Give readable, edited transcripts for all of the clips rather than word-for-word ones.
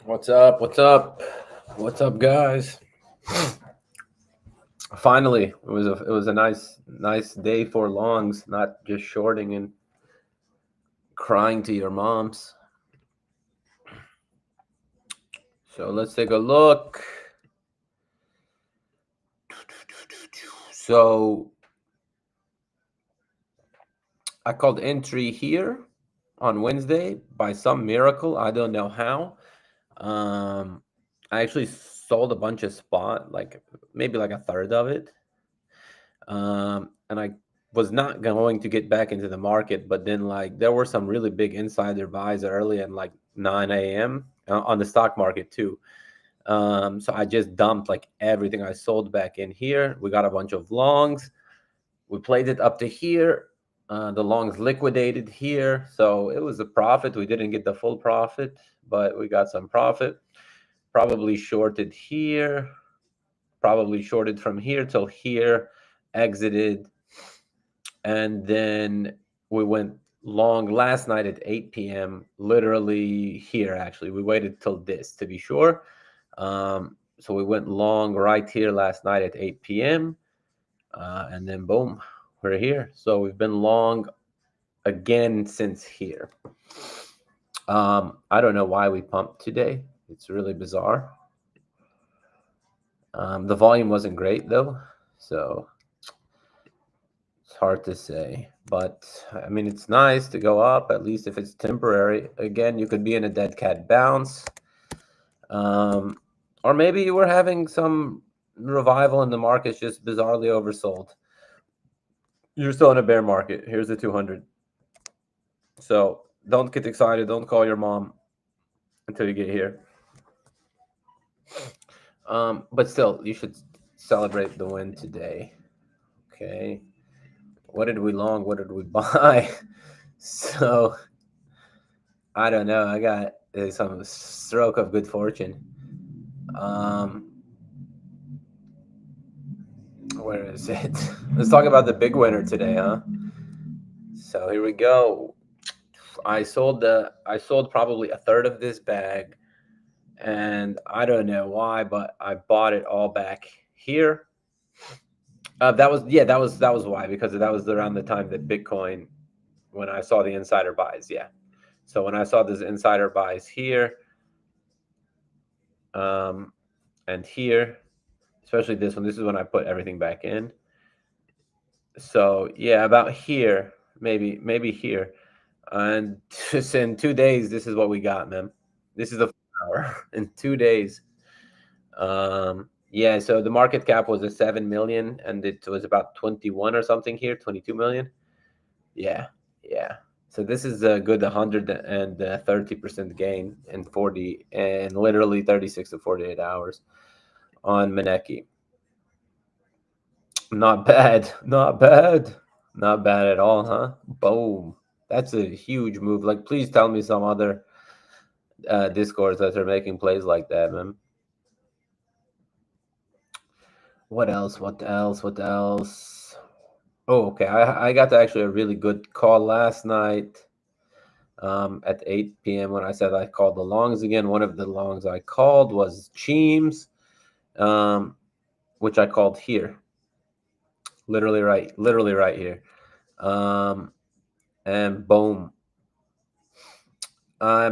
What's up? What's up? What's up, guys? Finally, it was a nice day for longs, not just shorting and crying to your moms. So let's take a look. So I called entry here on Wednesday by some miracle. I don't know how. Um, I actually sold a bunch of spot, like maybe like a third of it. And I was not going to get back into the market, but then like there were some really big insider buys early at like 9 a.m. On the stock market too. So I just dumped like everything I sold back in here. We got a bunch of longs. We played it up to here. The longs liquidated here, so it was a profit. We didn't get the full profit, but we got some profit. Probably shorted here. Probably shorted from here till here. Exited, and then we went long last night at 8 p.m. Literally here, actually. We waited till this to be sure. So we went long right here last night at 8 p.m. And then boom, we're here. So we've been long again since here. I don't know why we pumped today. It's really bizarre. The volume wasn't great though, so it's hard to say. But I mean, it's nice to go up, at least if it's temporary. Again, you could be in a dead cat bounce. Or maybe you were having some revival and the market's just bizarrely oversold. You're still in a bear market. Here's the 200. So don't get excited. Don't call your mom until you get here. But still, you should celebrate the win today. Okay. What did we long? What did we buy? So I don't know. I got some stroke of good fortune. Where is it? Let's talk about the big winner today, huh? So here we go. I sold probably a third of this bag, and I don't know why, but I bought it all back here. That was why, because that was around the time that Bitcoin, when I saw the insider buys. Yeah. So when I saw this insider buys here, and here, especially this one. This is when I put everything back in. So yeah, about here, maybe here, and just in 2 days, this is what we got, man. This is the hour in 2 days. Yeah, so the market cap was a 7 million, and it was about 21 or something here, 22 million. Yeah, yeah. So this is a good 130% gain in 40 and literally 36 to 48 hours on Maneki. Not bad, not bad, not bad at all, huh? Boom. That's a huge move. Like, please tell me some other discords that are making plays like that, man. What else? What else? What else? Oh, okay. I got actually a really good call last night at 8 p.m. when I said I called the longs again. One of the longs I called was Cheems, um, which I called here, literally right here. Um, and boom, I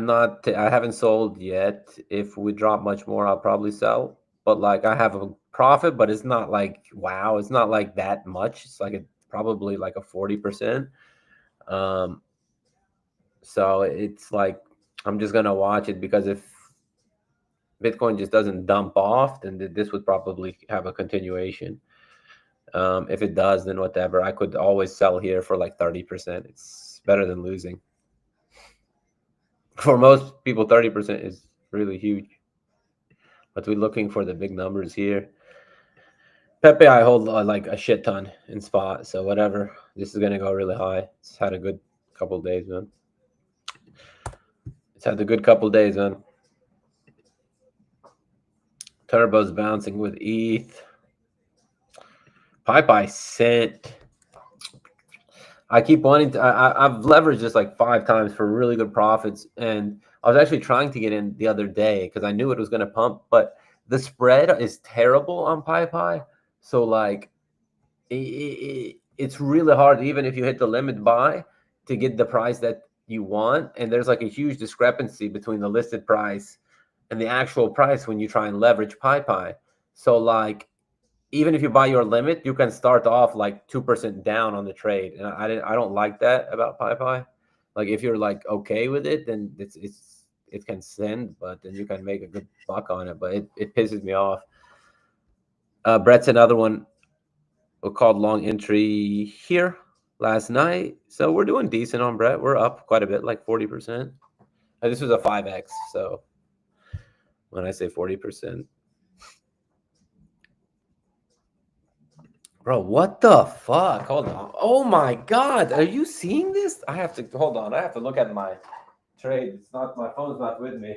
haven't sold yet. If we drop much more, I'll probably sell. But like I have a profit, but it's not like wow, it's not like that much. It's like probably like a 40%. Um, so it's like I'm just gonna watch it because if Bitcoin just doesn't dump off, then this would probably have a continuation. If it does, then whatever. I could always sell here for like 30%. It's better than losing. For most people, 30% is really huge. But we're looking for the big numbers here. Pepe, I hold like a shit ton in spot, so whatever. This is gonna go really high. It's had a good couple days, man. It's had a good couple days, man. Turbo's bouncing with ETH. Pi sent. I keep wanting to. I've leveraged this like 5 times for really good profits, and I was actually trying to get in the other day because I knew it was going to pump, but the spread is terrible on Pi. So like, it's really hard, even if you hit the limit buy, to get the price that you want, and there's like a huge discrepancy between the listed price and the actual price when you try and leverage Pi. So like even if you buy your limit, you can start off like 2% down on the trade, and I don't like that about Pi. Like if you're like okay with it, then it can send, but then you can make a good buck on it. But it pisses me off. Brett's another one we called long entry here last night, so we're doing decent on Brett. We're up quite a bit, like 40%. And this was a 5x, so when I say 40%. Bro, what the fuck? Hold on. Oh my god, are you seeing this? I have to hold on. I have to look at my trade. It's not my phone's not with me.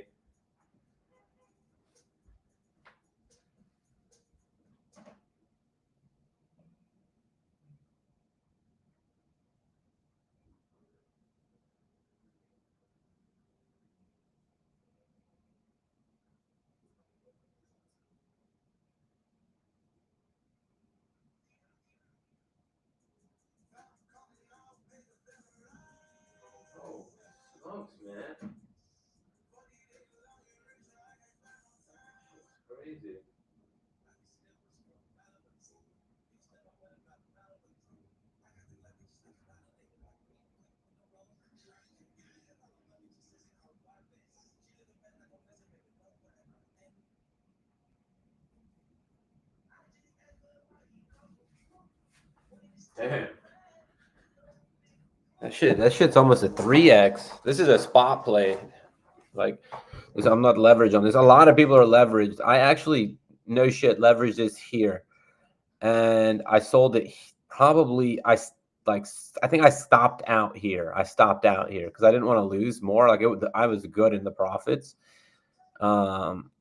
Oh, smokes, man. Crazy. Damn. That shit's almost a 3x. This is a spot play. Like this, I'm not leveraged on this. A lot of people are leveraged. I actually no shit leveraged this here. And I sold it probably like I think I stopped out here. I stopped out here because I didn't want to lose more. Like I was good in the profits, um,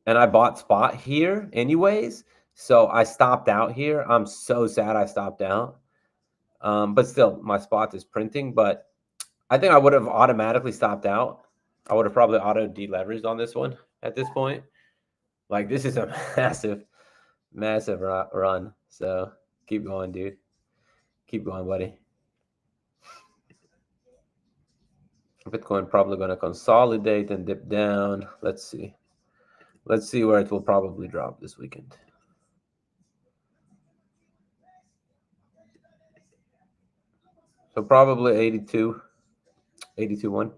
and I bought spot here anyways. So I stopped out here. I'm so sad I stopped out. But still, my spot is printing. But I think I would have automatically stopped out. I would have probably auto deleveraged on this one at this point. Like this is a massive run. So keep going, dude. Keep going, buddy. Bitcoin probably going to consolidate and dip down. Let's see. Let's see where it will probably drop this weekend. So probably 82, 82.1.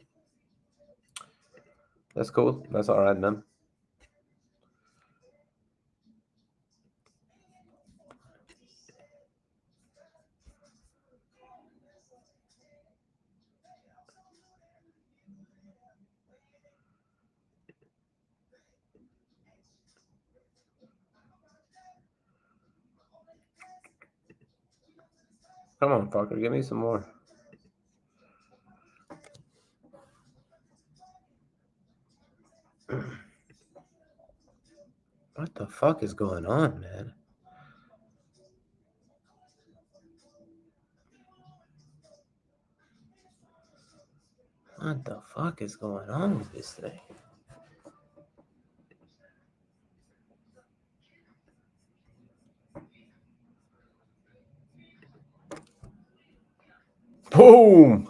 That's cool. That's all right, man. Come on, fucker. Give me some more. What the fuck is going on, man? What the fuck is going on with this thing? Boom!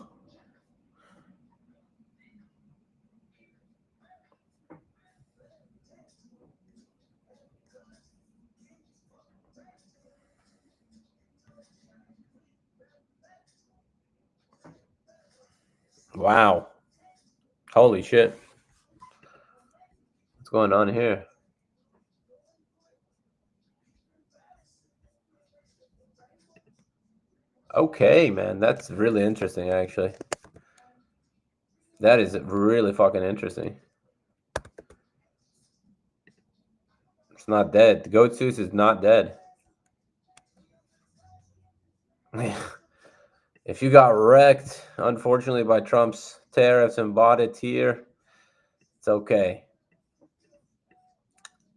Wow. Holy shit. What's going on here? Okay, man. That's really interesting, actually. That is really fucking interesting. It's not dead. The goat Zeus is not dead. If you got wrecked, unfortunately, by Trump's tariffs and bought it here, it's okay.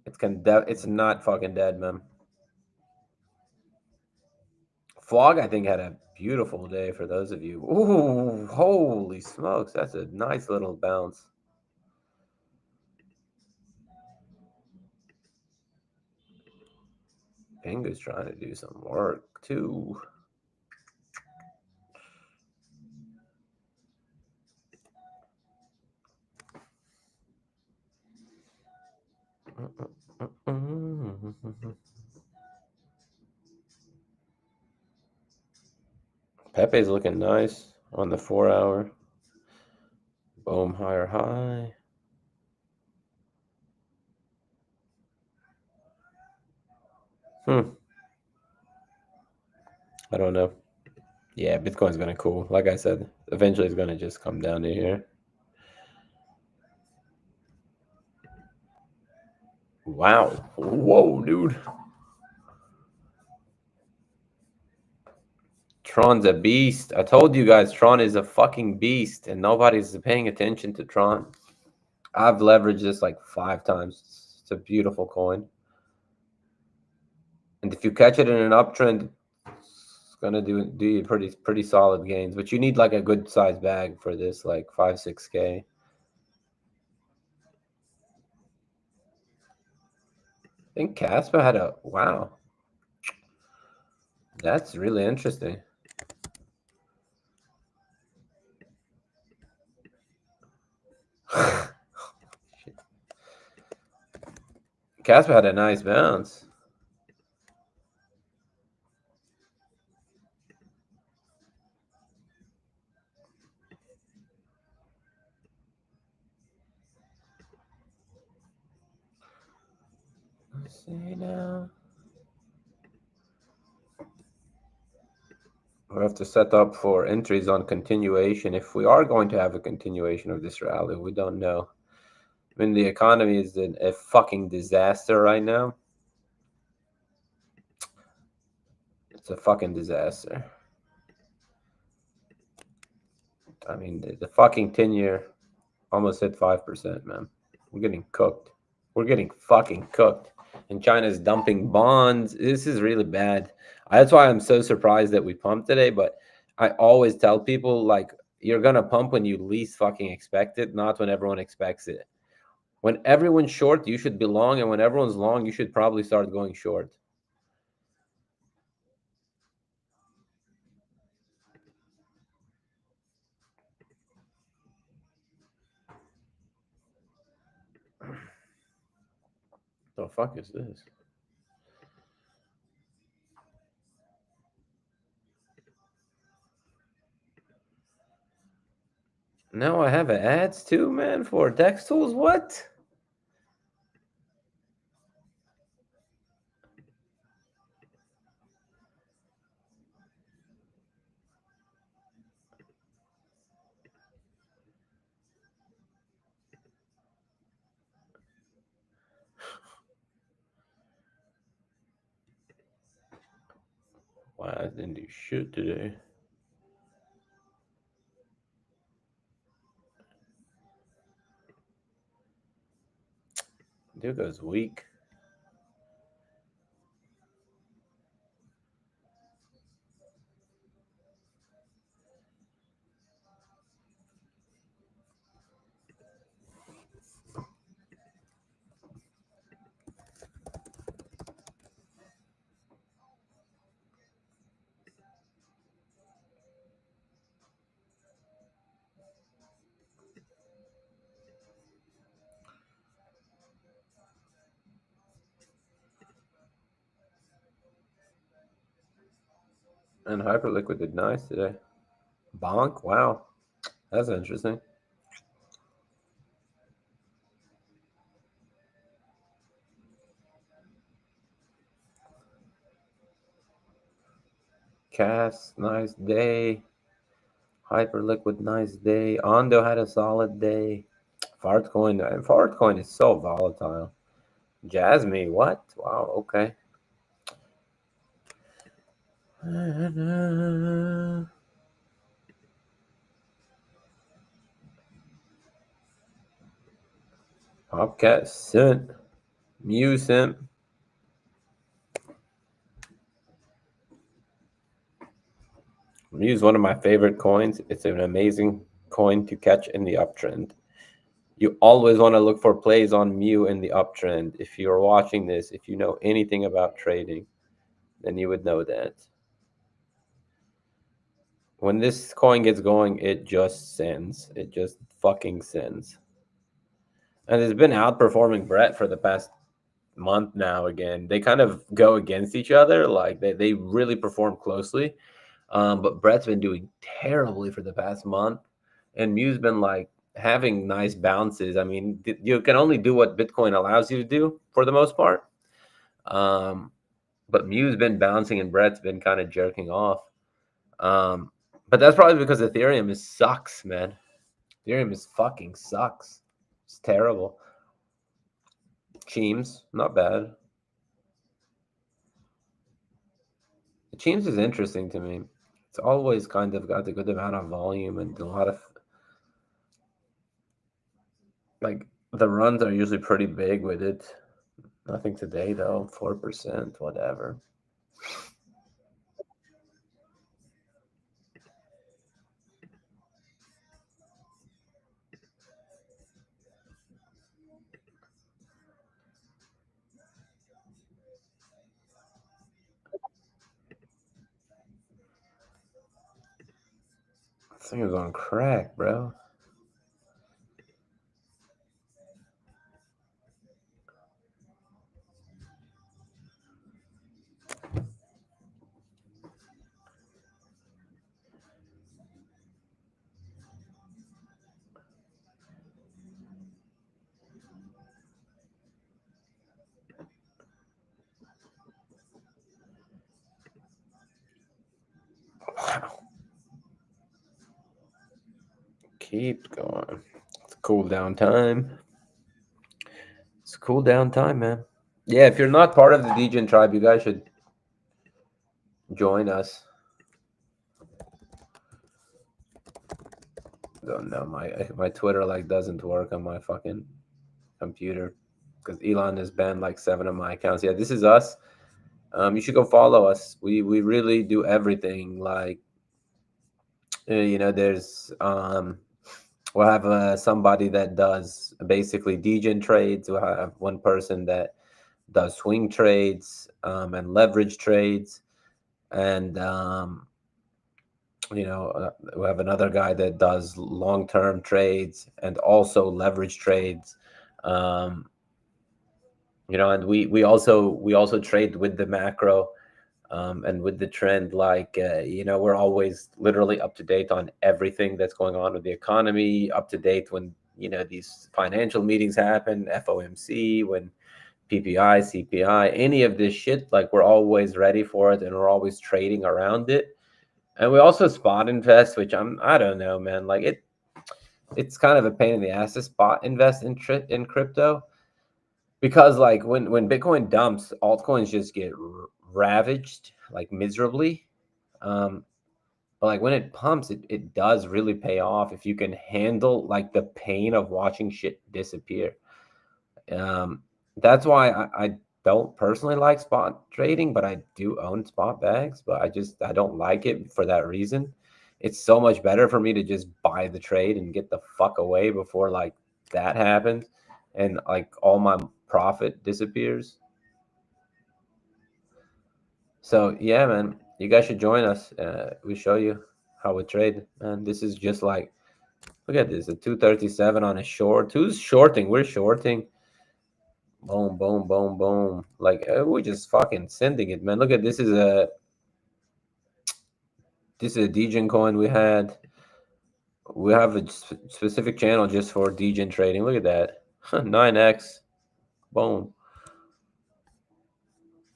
It's not fucking dead, man. Flog, I think, had a beautiful day for those of you. Ooh, holy smokes. That's a nice little bounce. Bingo's trying to do some work, too. Pepe's looking nice on the 4 hour. Boom, higher high. I don't know. Yeah, Bitcoin's gonna cool. Like I said, eventually it's gonna just come down to here. Wow. Whoa, dude. Tron's a beast. I told you guys Tron is a fucking beast and nobody's paying attention to Tron. I've leveraged this like 5 times. It's a beautiful coin. And if you catch it in an uptrend, it's gonna do you pretty solid gains. But you need like a good size bag for this, like 5-6K. I think Casper had a wow. That's really interesting. Casper had a nice bounce. Let's see now. We have to set up for entries on continuation. If we are going to have a continuation of this rally, we don't know. I mean, the economy is a fucking disaster right now. It's a fucking disaster. I mean, the fucking 10-year almost hit 5%, man. We're getting cooked. We're getting fucking cooked. And China's dumping bonds. This is really bad. That's why I'm so surprised that we pumped today. But I always tell people, like, you're going to pump when you least fucking expect it, not when everyone expects it. When everyone's short, you should be long. And when everyone's long, you should probably start going short. The fuck is this? Now I have ads too, man, for Dex tools. What? Wow, I didn't do shit today. Dude goes weak. And Hyperliquid did nice today. Bonk? Wow. That's interesting. Cass, nice day. Hyperliquid, nice day. Ondo had a solid day. Fartcoin is so volatile. Jasmine, what? Wow, okay. Popcat sent. Mew sent. Mew is one of my favorite coins. It's an amazing coin to catch in the uptrend. You always want to look for plays on Mew in the uptrend. If you're watching this, if you know anything about trading, then you would know that. When this coin gets going, it just sends. It just fucking sends. And it's been outperforming Brett for the past month now again. They kind of go against each other. Like they really perform closely. But Brett's been doing terribly for the past month. And Mew's been like having nice bounces. I mean, you can only do what Bitcoin allows you to do for the most part. But Mew's been bouncing and Brett's been kind of jerking off. But that's probably because Ethereum sucks, man. Ethereum is fucking sucks. It's terrible. Cheems, not bad. Cheems is interesting to me. It's always kind of got a good amount of volume and a lot of like the runs are usually pretty big with it. Nothing today though, 4%, whatever. This thing is on crack, bro. Wow. Keep going. It's cool down time. It's cool down time, man. Yeah, if you're not part of the Degen tribe, you guys should join us. Don't know, my Twitter like doesn't work on my fucking computer because Elon has banned like 7 of my accounts. Yeah, this is us. You should go follow us. We really do everything. Like, there's we'll have somebody that does basically degen trades. We'll have one person that does swing trades and leverage trades, and we have another guy that does long-term trades and also leverage trades. And we also trade with the macro, and with the trend. Like, we're always literally up to date on everything that's going on with the economy, up to date when these financial meetings happen, FOMC, when PPI, CPI, any of this shit. Like, we're always ready for it, and we're always trading around it. And we also spot invest, which I don't know, man. Like, it's kind of a pain in the ass to spot invest in crypto, because like when Bitcoin dumps, altcoins just get ravaged like miserably. Um, but like when it pumps, it does really pay off if you can handle like the pain of watching shit disappear. Um, that's why I don't personally like spot trading, but I do own spot bags. But I don't like it for that reason. It's so much better for me to just buy the trade and get the fuck away before like that happens, and like all my profit disappears. So yeah, man, you guys should join us. We show you how we trade, man. This is just like, look at this, a 237 on a short. Who's shorting? We're shorting. Boom, boom, boom, boom. Like, we're just fucking sending it, man. Look at this is a Degen coin we had. We have a specific channel just for Degen trading. Look at that, 9x. Boom.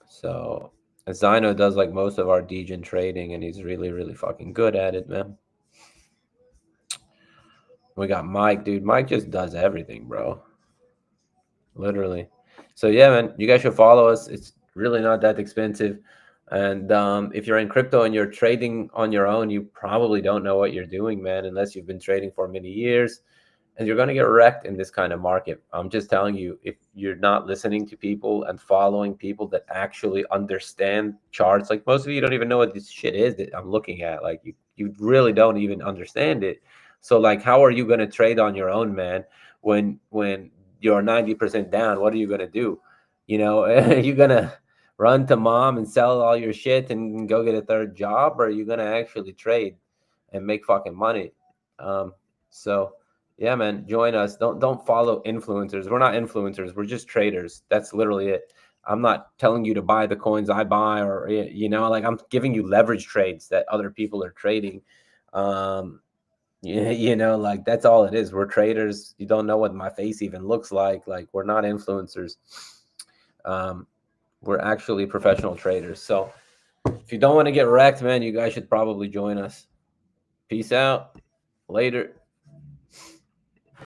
So Zyno does like most of our Degen trading, and he's really, really fucking good at it, man. We got Mike, dude. Mike just does everything, bro. Literally. So yeah, man, you guys should follow us. It's really not that expensive. And if you're in crypto and you're trading on your own, you probably don't know what you're doing, man, unless you've been trading for many years. And you're going to get wrecked in this kind of market. I'm just telling you, if you're not listening to people and following people that actually understand charts, like most of you don't even know what this shit is that I'm looking at. Like, you really don't even understand it. So like, how are you going to trade on your own, man? When you're 90% down, what are you going to do? Are you going to run to mom and sell all your shit and go get a third job, or are you going to actually trade and make fucking money? So yeah, man, join us. Don't follow influencers. We're not influencers. We're just traders. That's literally it. I'm not telling you to buy the coins I buy, or like, I'm giving you leverage trades that other people are trading. Um, yeah, like, that's all it is. We're traders. You don't know what my face even looks like. Like, we're not influencers. Um, we're actually professional traders. So if you don't want to get wrecked, man, you guys should probably join us. Peace out. Later.